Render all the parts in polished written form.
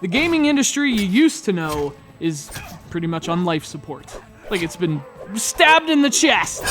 The gaming industry you used to know is pretty much on life support. Like it's been stabbed in the chest.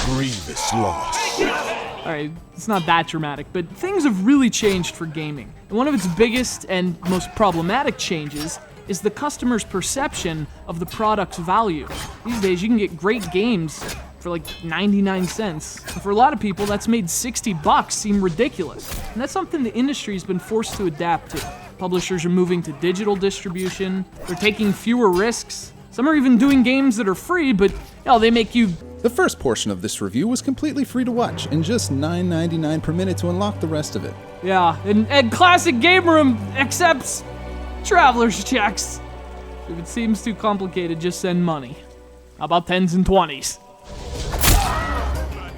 Grievous loss. Alright, it's not that dramatic, but things have really changed for gaming. And one of its biggest and most problematic changes is the customer's perception of the product's value. These days, you can get great games for like 99 cents. And for a lot of people, that's made $60 seem ridiculous. And that's something the industry's been forced to adapt to. Publishers are moving to digital distribution, they're taking fewer risks. Some are even doing games that are free, but they make you... The first portion of this review was completely free to watch, and just $9.99 per minute to unlock the rest of it. Yeah, and Classic Game Room accepts traveler's checks. If it seems too complicated, just send money. How about 10s and 20s?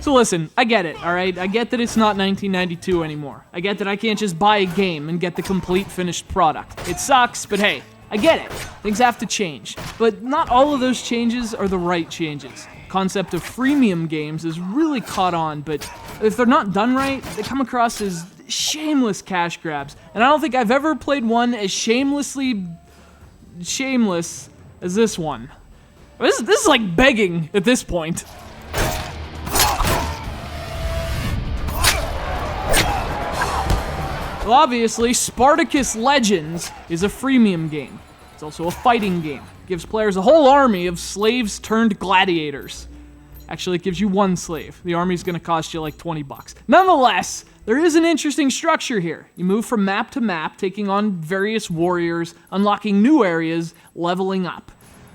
So listen, I get it, alright? I get that it's not 1992 anymore. I get that I can't just buy a game and get the complete finished product. It sucks, but hey, I get it. Things have to change. But not all of those changes are the right changes. The concept of freemium games has really caught on, but if they're not done right, they come across as shameless cash grabs. And I don't think I've ever played one as shamelessly shameless as this one. This is like begging at this point. Well, obviously, Spartacus Legends is a freemium game. It's also a fighting game. It gives players a whole army of slaves turned gladiators. Actually, it gives you one slave. The army's gonna cost you like $20. Nonetheless, there is an interesting structure here. You move from map to map, taking on various warriors, unlocking new areas, leveling up.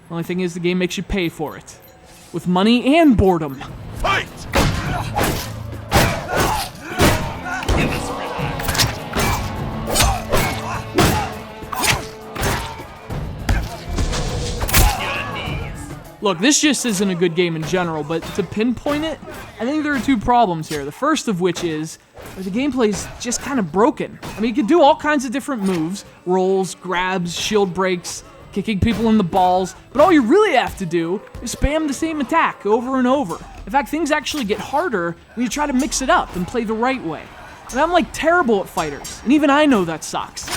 The only thing is the game makes you pay for it. With money and boredom. Fight! Look, this just isn't a good game in general, but to pinpoint it, I think there are two problems here. The first of which is that the gameplay's just kind of broken. I mean, you can do all kinds of different moves, rolls, grabs, shield breaks, kicking people in the balls, but all you really have to do is spam the same attack over and over. In fact, things actually get harder when you try to mix it up and play the right way. And I'm like terrible at fighters, and even I know that sucks.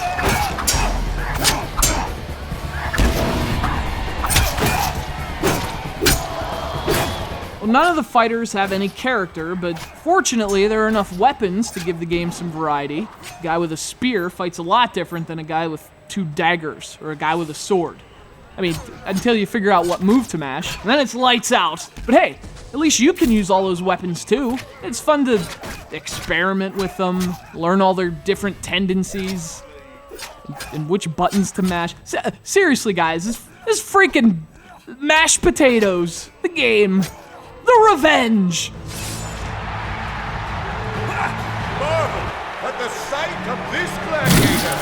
Well, none of the fighters have any character, but fortunately there are enough weapons to give the game some variety. A guy with a spear fights a lot different than a guy with 2 daggers, or a guy with a sword. I mean, until you figure out what move to mash, and then it's lights out. But hey, at least you can use all those weapons too. It's fun to experiment with them, learn all their different tendencies, and which buttons to mash. Seriously guys, this freaking mashed potatoes, the game. The revenge! Marvel at the sight of this gladiator!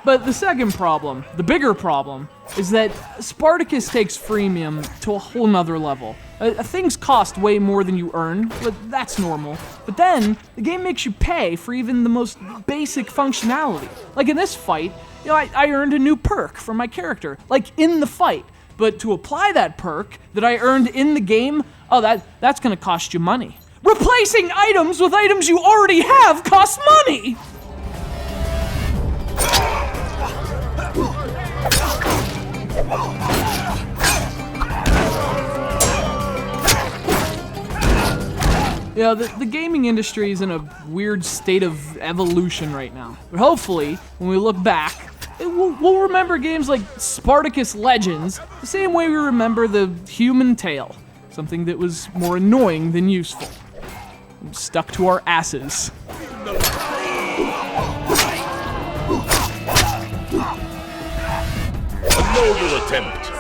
But the second problem, the bigger problem, is that Spartacus takes freemium to a whole nother level. Things cost way more than you earn, but that's normal. But then, the game makes you pay for even the most basic functionality. Like in this fight, I earned a new perk for my character, like in the fight. But to apply that perk that I earned in the game, that's gonna cost you money. Replacing items with items you already have costs money! The gaming industry is in a weird state of evolution right now. But hopefully, when we look back, we'll remember games like Spartacus Legends the same way we remember the human tail. Something that was more annoying than useful. Stuck to our asses. A noble attempt.